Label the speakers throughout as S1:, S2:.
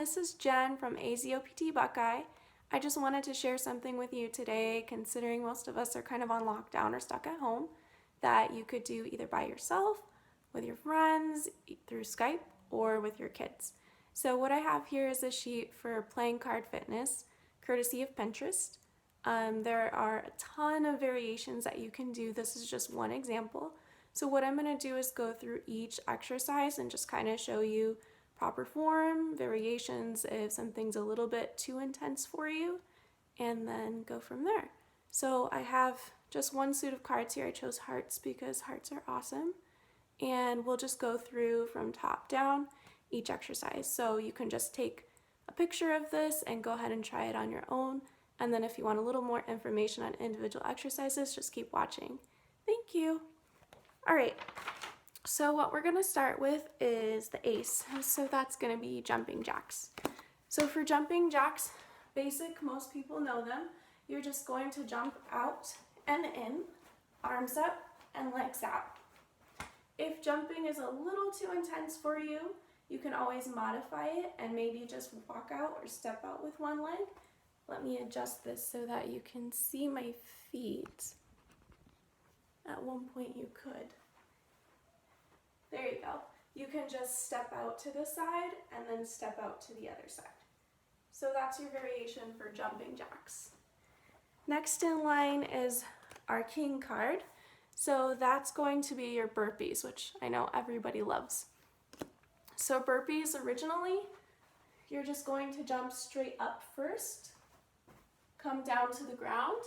S1: this is Jen from AZOPT Buckeye. I just wanted to share something with you today, considering most of us are kind of on lockdown or stuck at home, that you could do either by yourself, with your friends, through Skype, or with your kids. So what I have here is a sheet for playing card fitness, courtesy of Pinterest. There are a ton of variations that you can do. This is just one example. So what I'm going to do is go through each exercise and just kind of show you proper form, variations if something's a little bit too intense for you, and then go from there. So I have just one suit of cards here. I chose hearts because hearts are awesome. And we'll just go through from top down each exercise. So you can just take a picture of this and go ahead and try it on your own. And then if you want a little more information on individual exercises, just keep watching. Thank you. All right. So what we're going to start with is the ace. So that's going to be jumping jacks. So for jumping jacks, basic, most people know them. You're just going to jump out and in, arms up and legs out. If jumping is a little too intense for you, you can always modify it and maybe just walk out or step out with one leg. Let me adjust this so that you can see my feet. At one point you could. There you go. You can just step out to the side and then step out to the other side. So that's your variation for jumping jacks. Next in line is our king card. So that's going to be your burpees, which I know everybody loves. So burpees originally, you're just going to jump straight up first, come down to the ground,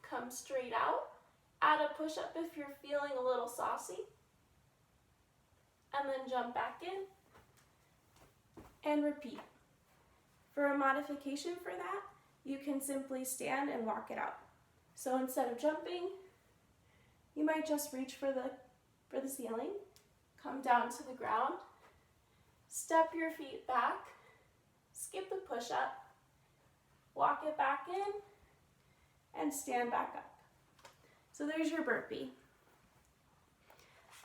S1: come straight out, add a push-up if you're feeling a little saucy, and then jump back in and repeat. For a modification for that, you can simply stand and walk it out. So instead of jumping, you might just reach for the ceiling, come down to the ground, step your feet back, skip the push-up, walk it back in, and stand back up. So there's your burpee.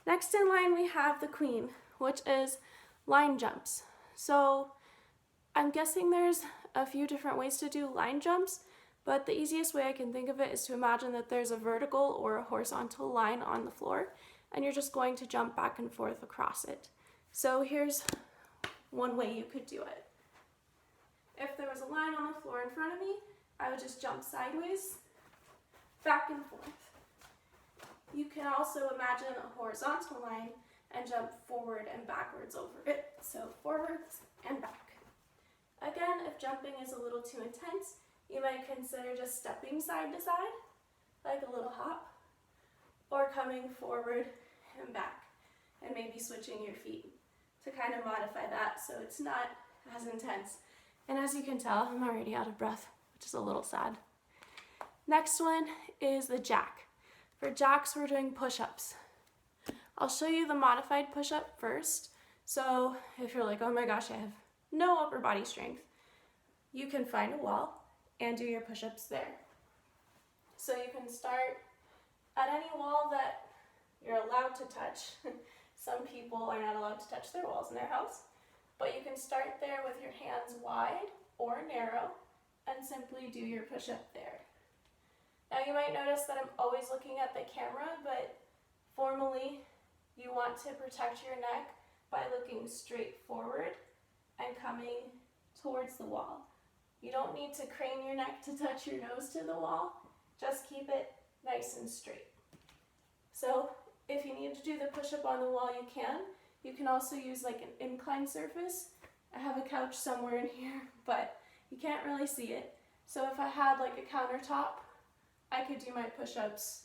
S1: Next in line we have the queen, which is line jumps. So I'm guessing there's a few different ways to do line jumps, but the easiest way I can think of it is to imagine that there's a vertical or a horizontal line on the floor, and you're just going to jump back and forth across it. So here's one way you could do it. If there was a line on the floor in front of me, I would just jump sideways, back and forth. You can also imagine a horizontal line and jump forward and backwards over it. So forwards and back. Again, if jumping is a little too intense, you might consider just stepping side to side, like a little hop, or coming forward and back, and maybe switching your feet to kind of modify that so it's not as intense. And as you can tell, I'm already out of breath, which is a little sad. Next one is the jack. For jacks, we're doing push-ups. I'll show you the modified push-up first. So if you're like, oh my gosh, I have no upper body strength, you can find a wall and do your push-ups there. So you can start at any wall that you're allowed to touch. Some people are not allowed to touch their walls in their house, but you can start there with your hands wide or narrow and simply do your push-up there. Now you might notice that I'm always looking at the camera, but formally you want to protect your neck by looking straight forward and coming towards the wall. You don't need to crane your neck to touch your nose to the wall, just keep it nice and straight. So if you need to do the push-up on the wall, you can. You can also use like an inclined surface. I have a couch somewhere in here, but you can't really see it. So if I had like a countertop, I could do my push-ups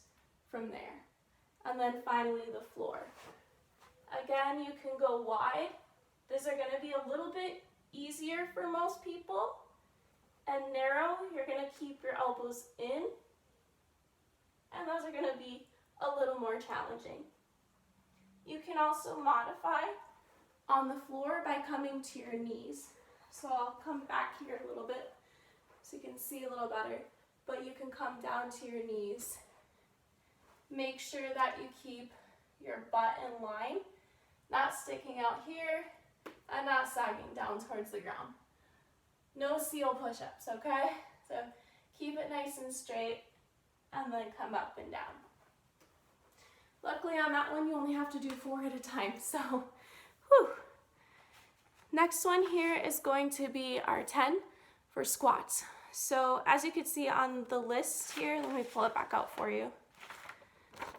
S1: from there. And then finally the floor. Again, you can go wide. These are going to be a little bit easier for most people. And narrow, you're going to keep your elbows in. And those are going to be a little more challenging. You can also modify on the floor by coming to your knees. So I'll come back here a little bit so you can see a little better. But you can come down to your knees. Make sure that you keep your butt in line, not sticking out here and not sagging down towards the ground. No seal push-ups, okay? So keep it nice and straight and then come up and down. Luckily on that one you only have to do 4 at a time, so whew. Next one here is going to be our 10 for squats. So as you can see on the list here, let me pull it back out for you.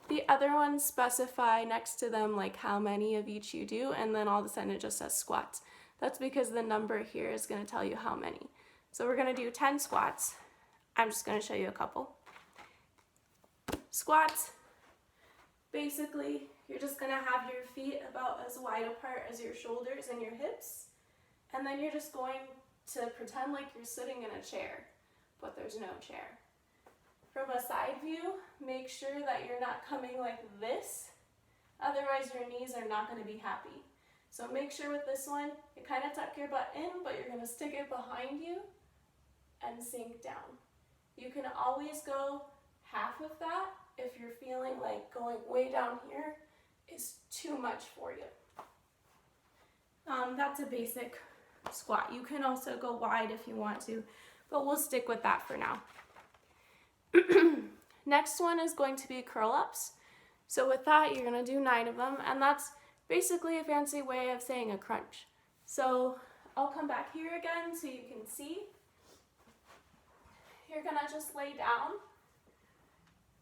S1: The other ones specify next to them like how many of each you do, and then all of a sudden it just says squats. That's because the number here is going to tell you how many. So we're going to do 10 squats. I'm just going to show you a couple. Squats, basically you're just going to have your feet about as wide apart as your shoulders and your hips, and then you're just going to pretend like you're sitting in a chair, but there's no chair. From a side view, make sure that you're not coming like this, otherwise your knees are not going to be happy. So make sure with this one, you kind of tuck your butt in, but you're going to stick it behind you and sink down. You can always go half of that if you're feeling like going way down here is too much for you. That's a basic squat. You can also go wide if you want to, but we'll stick with that for now. Next one is going to be curl-ups. So with that, you're going to do 9 of them, and that's basically a fancy way of saying a crunch. So I'll come back here again so you can see. You're going to just lay down.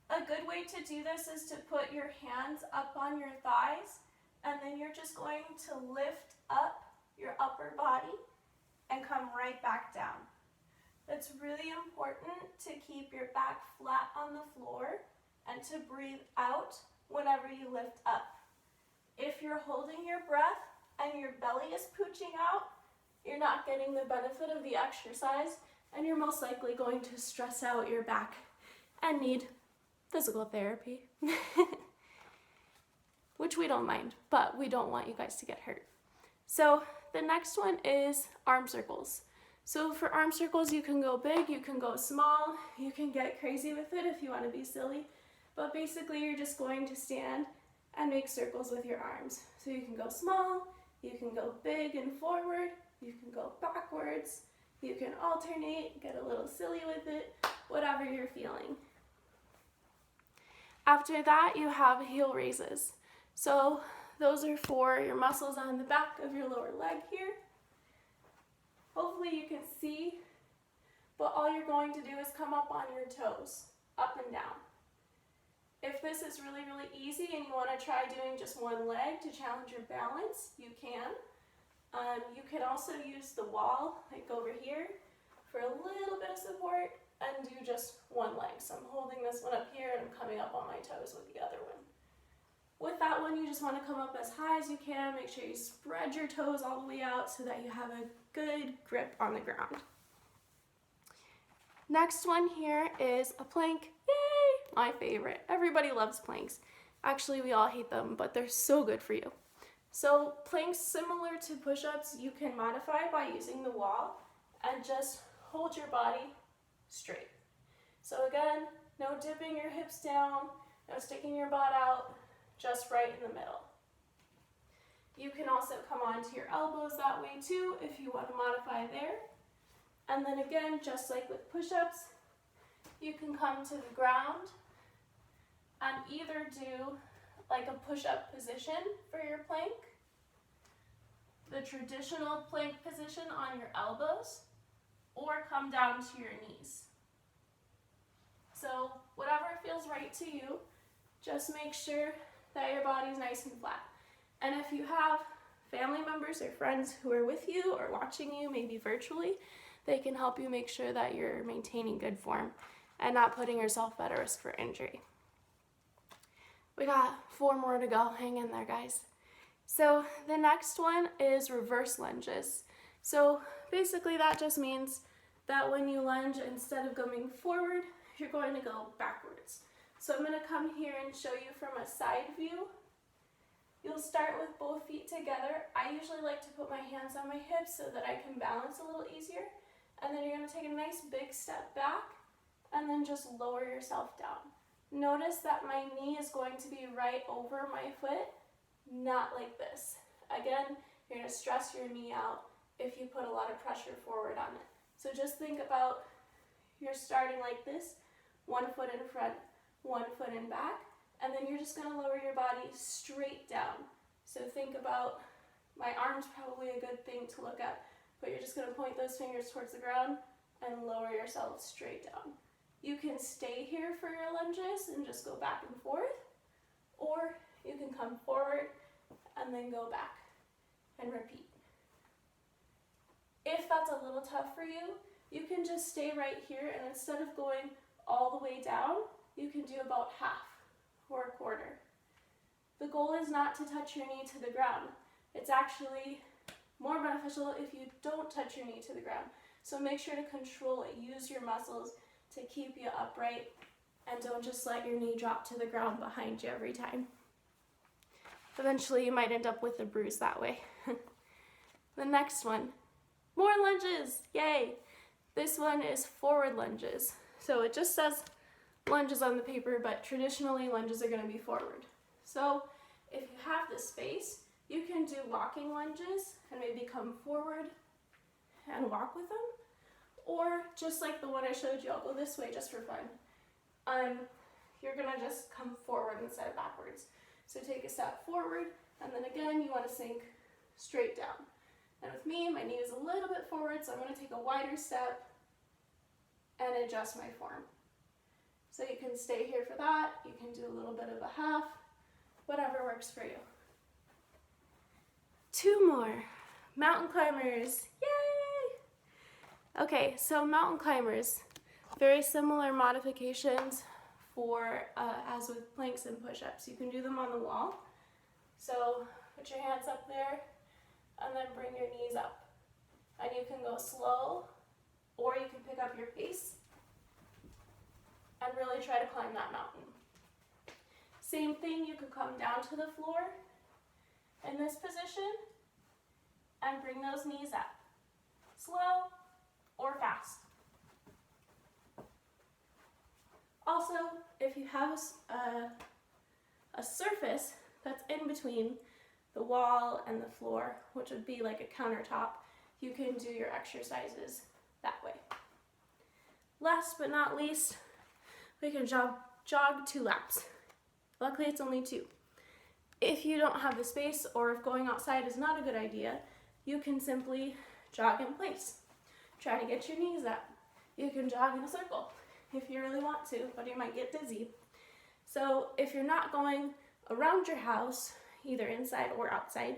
S1: A good way to do this is to put your hands up on your thighs, and then you're just going to lift up your upper body and come right back down. It's really important to keep your back flat on the floor and to breathe out whenever you lift up. If you're holding your breath and your belly is pooching out, you're not getting the benefit of the exercise, and you're most likely going to stress out your back and need physical therapy, which we don't mind, but we don't want you guys to get hurt. So the next one is arm circles. So for arm circles, you can go big, you can go small, you can get crazy with it if you want to be silly, but basically you're just going to stand and make circles with your arms. So you can go small, you can go big and forward, you can go backwards, you can alternate, get a little silly with it, whatever you're feeling. After that, you have heel raises. So those are for your muscles on the back of your lower leg here. Hopefully you can see, but all you're going to do is come up on your toes, up and down. If this is really, really easy and you want to try doing just one leg to challenge your balance, you can. You can also use the wall, like over here, for a little bit of support and do just one leg. So I'm holding this one up here and I'm coming up on my toes with the other one. With that one, you just want to come up as high as you can. Make sure you spread your toes all the way out so that you have a good grip on the ground. Next one here is a plank. Yay! My favorite. Everybody loves planks. Actually, we all hate them, but they're so good for you. So planks, similar to push-ups, you can modify by using the wall and just hold your body straight. So again, no dipping your hips down, no sticking your butt out, just right in the middle. You can also come onto your elbows that way too if you want to modify there. And then again, just like with push-ups, you can come to the ground and either do like a push-up position for your plank, the traditional plank position on your elbows, or come down to your knees. So whatever feels right to you, just make sure that your body's nice and flat. And if you have family members or friends who are with you or watching you, maybe virtually, they can help you make sure that you're maintaining good form and not putting yourself at a risk for injury. We got 4 more to go. Hang in there, guys. So the next one is reverse lunges. So basically that just means that when you lunge, instead of going forward, you're going to go backwards. So I'm going to come here and show you from a side view. You'll start with both feet together. I usually like to put my hands on my hips so that I can balance a little easier. And then you're going to take a nice big step back and then just lower yourself down. Notice that my knee is going to be right over my foot, not like this. Again, you're going to stress your knee out if you put a lot of pressure forward on it. So just think about you're starting like this, 1 foot in front, 1 foot in back, and then you're just going to lower your body straight down. So think about, my arm's probably a good thing to look at, but you're just going to point those fingers towards the ground and lower yourself straight down. You can stay here for your lunges and just go back and forth, or you can come forward and then go back and repeat. If that's a little tough for you, you can just stay right here, and instead of going all the way down, you can do about half or a quarter. The goal is not to touch your knee to the ground. It's actually more beneficial if you don't touch your knee to the ground. So make sure to control it. Use your muscles to keep you upright, and don't just let your knee drop to the ground behind you every time. Eventually you might end up with a bruise that way. The next one, more lunges, yay! This one is forward lunges. So it just says lunges on the paper, but traditionally lunges are going to be forward. So if you have the space, you can do walking lunges and maybe come forward and walk with them. Or just like the one I showed you, I'll go this way just for fun. You're going to just come forward instead of backwards. So take a step forward, and then again you want to sink straight down. And with me, my knee is a little bit forward, so I'm going to take a wider step and adjust my form. So you can stay here for that, you can do a little bit of a half, whatever works for you. 2 more. Mountain climbers, yay! Okay, so mountain climbers, very similar modifications for as with planks and push-ups. You can do them on the wall. So put your hands up there and then bring your knees up. And you can go slow, or you can pick up your pace and really try to climb that mountain. Same thing, you could come down to the floor in this position and bring those knees up. Slow or fast. Also, if you have a surface that's in between the wall and the floor, which would be like a countertop, you can do your exercises that way. Last but not least, we can jog 2 laps. Luckily it's only 2. If you don't have the space, or if going outside is not a good idea, you can simply jog in place. Try to get your knees up. You can jog in a circle if you really want to, but you might get dizzy. So if you're not going around your house, either inside or outside,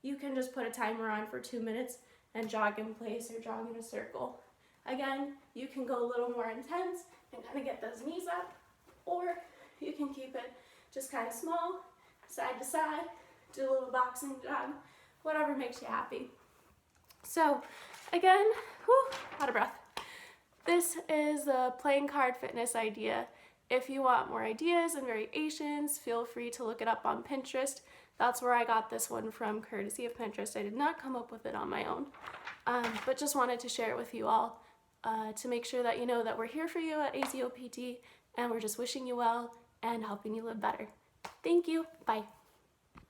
S1: you can just put a timer on for 2 minutes and jog in place or jog in a circle. Again, you can go a little more intense and kind of get those knees up, or you can keep it just kind of small, side to side, do a little boxing jog, whatever makes you happy. So again, out of breath. This is the playing card fitness idea. If you want more ideas and variations, feel free to look it up on Pinterest. That's where I got this one from, courtesy of Pinterest. I did not come up with it on my own, but just wanted to share it with you all to make sure that you know that we're here for you at AZOPT, and we're just wishing you well and helping you live better. Thank you. Bye.